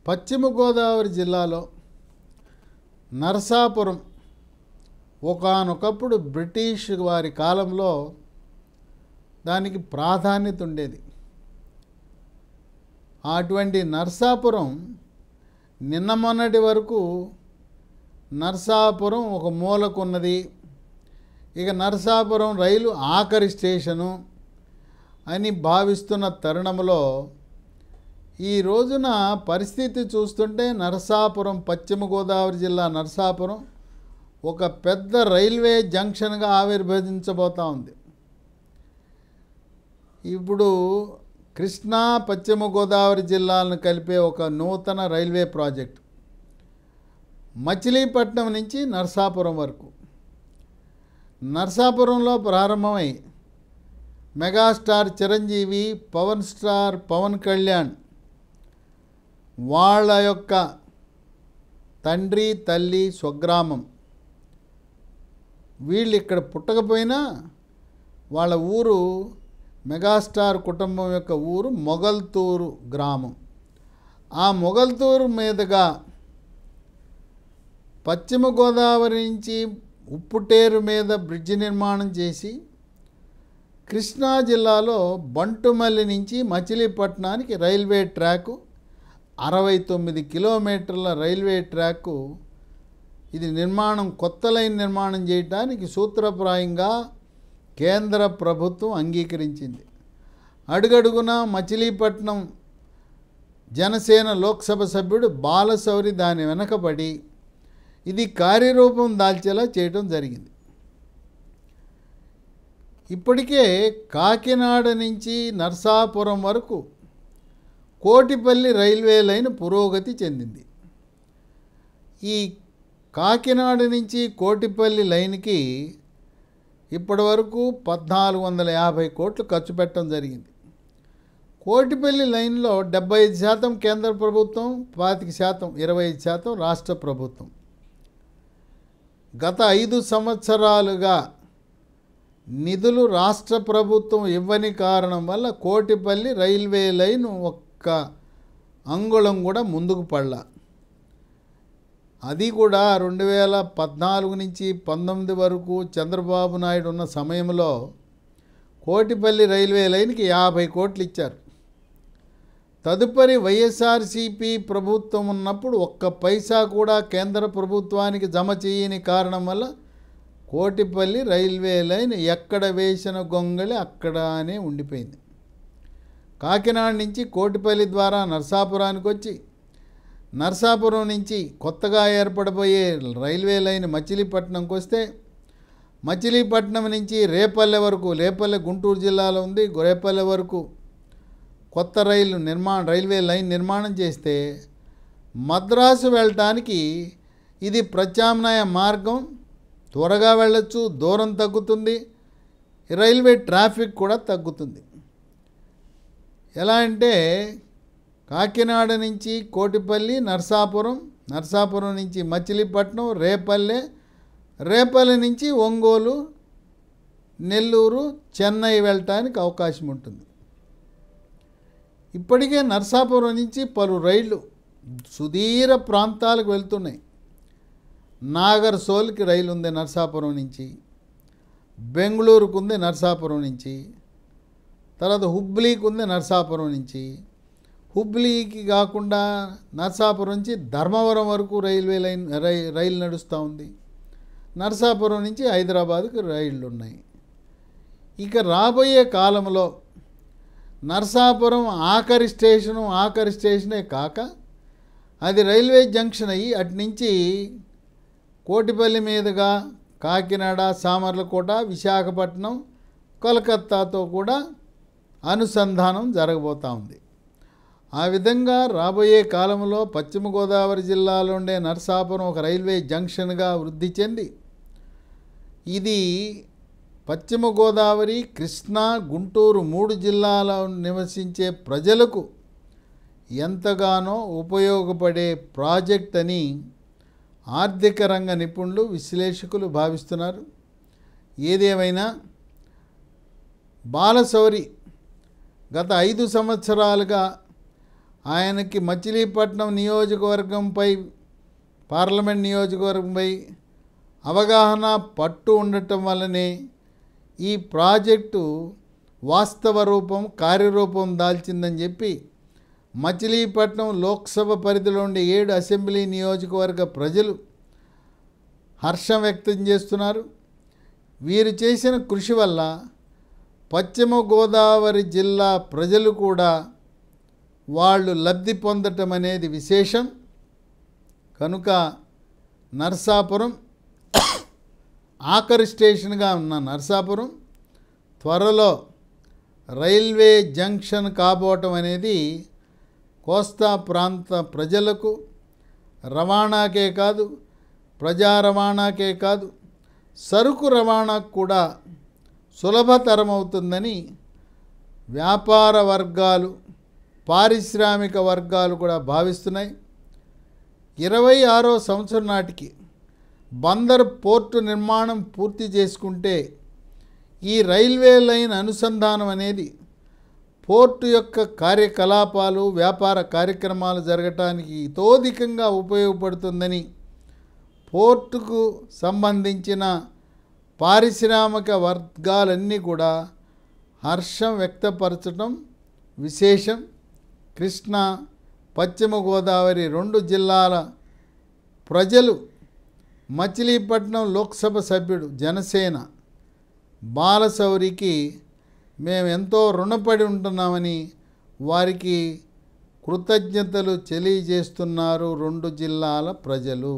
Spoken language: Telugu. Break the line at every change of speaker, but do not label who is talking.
పశ్చిమ గోదావరి జిల్లాలో నరసాపురం ఒకానొకప్పుడు బ్రిటిష్ వారి కాలంలో దానికి ప్రాధాన్యత ఉండేది. అటువంటి నరసాపురం నిన్న మొన్నటి వరకు నరసాపురం ఒక మూలకున్నది. ఇక నరసాపురం రైలు ఆఖరి స్టేషను అని భావిస్తున్న తరుణంలో ఈ రోజున పరిస్థితి చూస్తుంటే నరసాపురం పశ్చిమ గోదావరి జిల్లా నరసాపురం ఒక పెద్ద రైల్వే జంక్షన్గా ఆవిర్భవించబోతూ ఉంది. ఇప్పుడు కృష్ణా పశ్చిమ గోదావరి జిల్లాలను కలిపే ఒక నూతన రైల్వే ప్రాజెక్ట్ మచిలీపట్నం నుంచి నరసాపురం వరకు నరసాపురంలో ప్రారంభమై మెగాస్టార్ చిరంజీవి, పవన్ స్టార్ పవన్ కళ్యాణ్ వాళ్ళ యొక్క తండ్రి తల్లి స్వగ్రామం, వీళ్ళు ఇక్కడ పుట్టకపోయినా వాళ్ళ ఊరు మెగాస్టార్ కుటుంబం యొక్క ఊరు మొగల్తూరు గ్రామం. ఆ మొగల్తూరు మీదుగా పశ్చిమ గోదావరి నుంచి ఉప్పుటేరు మీద బ్రిడ్జి నిర్మాణం చేసి కృష్ణా జిల్లాలో బంటుమల్లి నుంచి మచిలీపట్నానికి రైల్వే ట్రాకు 69 కిలోమీటర్ల రైల్వే ట్రాకు ఇది నిర్మాణం, కొత్త లైన్ నిర్మాణం చేయడానికి సూత్రప్రాయంగా కేంద్ర ప్రభుత్వం అంగీకరించింది. అడుగడుగున మచిలీపట్నం జనసేన లోక్సభ సభ్యుడు బాలశౌరి దాని వెనకబడి ఇది కార్యరూపం దాల్చేలా చేయడం జరిగింది. ఇప్పటికే కాకినాడ నుంచి నరసాపురం వరకు కోటిపల్లి రైల్వే లైన్ పురోగతి చెందింది. ఈ కాకినాడ నుంచి కోటిపల్లి లైన్కి ఇప్పటి వరకు 1450 కోట్లు ఖర్చు పెట్టడం జరిగింది. కోటిపల్లి లైన్లో 75% కేంద్ర ప్రభుత్వం, 25%, 25% రాష్ట్ర ప్రభుత్వం. గత 5 సంవత్సరాలుగా నిధులు రాష్ట్ర ప్రభుత్వం ఇవ్వని కారణం వల్ల కోటిపల్లి రైల్వే లైన్ ఒక్క అంగుళం కూడా ముందుకు పడలా. అది కూడా 2014 నుంచి 19 వరకు చంద్రబాబు నాయుడు ఉన్న సమయంలో కోటిపల్లి రైల్వే లైన్కి 50 కోట్లు ఇచ్చారు. తదుపరి వైఎస్ఆర్సీపీ ప్రభుత్వం ఉన్నప్పుడు ఒక్క పైసా కూడా కేంద్ర ప్రభుత్వానికి జమ చేయని కారణం వల్ల కోటిపల్లి రైల్వే లైన్ ఎక్కడ వేసిన గొంగళి అక్కడనే ఉండిపోయింది. కాకినాడ నుంచి కోటిపల్లి ద్వారా నరసాపురానికి వచ్చి నరసాపురం నుంచి కొత్తగా ఏర్పడబోయే రైల్వే లైన్ మచిలీపట్నంకి వస్తే మచిలీపట్నం నుంచి రేపల్లె వరకు, రేపల్లె గుంటూరు జిల్లాలో ఉంది, రేపల్లె వరకు కొత్త రైల్వే లైన్ నిర్మాణం చేస్తే మద్రాసు వెళ్ళటానికి ఇది ప్రత్యామ్నాయ మార్గం. త్వరగా వెళ్ళొచ్చు, దూరం తగ్గుతుంది, రైల్వే ట్రాఫిక్ కూడా తగ్గుతుంది. ఎలా అంటే కాకినాడ నుంచి కోటిపల్లి, నరసాపురం, నరసాపురం నుంచి మచిలీపట్నం, రేపల్లె నుంచి ఒంగోలు, నెల్లూరు, చెన్నై వెళ్ళటానికి అవకాశం ఉంటుంది. ఇప్పటికే నరసాపురం నుంచి పలు రైళ్లు సుదీర ప్రాంతాలకు వెళ్తున్నాయి. నాగర్సోల్కి రైలు ఉంది నరసాపురం నుంచి, బెంగళూరుకు ఉంది నరసాపురం నుంచి, తర్వాత హుబ్లీకి ఉంది నరసాపురం నుంచి. హుబ్లీకి కాకుండా నరసాపురం నుంచి ధర్మవరం వరకు రైలు నడుస్తూ ఉంది. నరసాపురం నుంచి హైదరాబాద్కు రైళ్ళు ఉన్నాయి. ఇక రాబోయే కాలంలో నరసాపురం ఆఖరి స్టేషనే కాక అది రైల్వే జంక్షన్ అయ్యి అటు నుంచి కోటిపల్లి మీదుగా కాకినాడ, సామర్లకోట, విశాఖపట్నం, కోల్కత్తాతో కూడా అనుసంధానం జరగబోతూ ఉంది. ఆ విధంగా రాబోయే కాలంలో పశ్చిమ గోదావరి జిల్లాలో ఉండే నరసాపురం ఒక రైల్వే జంక్షన్గా వృద్ధి చెంది ఇది పశ్చిమ గోదావరి, కృష్ణా, గుంటూరు 3 జిల్లాల్లో నివసించే ప్రజలకు ఎంతగానో ఉపయోగపడే ప్రాజెక్ట్ అని ఆర్థిక రంగ నిపుణులు, విశ్లేషకులు భావిస్తున్నారు. ఏదేమైనా బాలశౌరి గత 5 సంవత్సరాలుగా ఆయనకి మచిలీపట్నం నియోజకవర్గంపై, పార్లమెంట్ నియోజకవర్గంపై అవగాహన పట్టు ఉండటం వల్లనే ఈ ప్రాజెక్టు వాస్తవ రూపం, కార్యరూపం దాల్చిందని చెప్పి మచిలీపట్నం లోక్సభ పరిధిలో ఉండే 7 అసెంబ్లీ నియోజకవర్గ ప్రజలు హర్షం వ్యక్తం చేస్తున్నారు. వీరు చేసిన కృషి వల్ల పశ్చిమ గోదావరి జిల్లా ప్రజలు కూడా వాళ్ళు లబ్ధి పొందటం అనేది విశేషం. కనుక నరసాపురం ఆఖరి స్టేషన్గా ఉన్న నరసాపురం త్వరలో రైల్వే జంక్షన్ కాబోవటం అనేది కోస్తా ప్రాంత ప్రజలకు రవాణాకే కాదు, ప్రజా రవాణాకే కాదు, సరుకు రవాణాకు కూడా సులభతరం అవుతుందని వ్యాపార వర్గాలు, పారిశ్రామిక వర్గాలు కూడా భావిస్తున్నాయి. 26వ సంవత్సరం నాటికి బందర్ పోర్టు నిర్మాణం పూర్తి చేసుకుంటే ఈ రైల్వే లైన్ అనుసంధానం అనేది పోర్టు యొక్క కార్యకలాపాలు, వ్యాపార కార్యక్రమాలు జరగటానికి ఇతోధికంగా ఉపయోగపడుతుందని పోర్టుకు సంబంధించిన పారిశ్రామిక వర్గాలన్నీ కూడా హర్షం వ్యక్తపరచడం విశేషం. కృష్ణా, పశ్చిమ గోదావరి 2 జిల్లాల ప్రజలు మచిలీపట్నం లోక్సభ సభ్యుడు జనసేన బాలశౌరికి మేము ఎంతో రుణపడి ఉంటున్నామని వారికి కృతజ్ఞతలు తెలియజేస్తున్నారు 2 జిల్లాల ప్రజలు.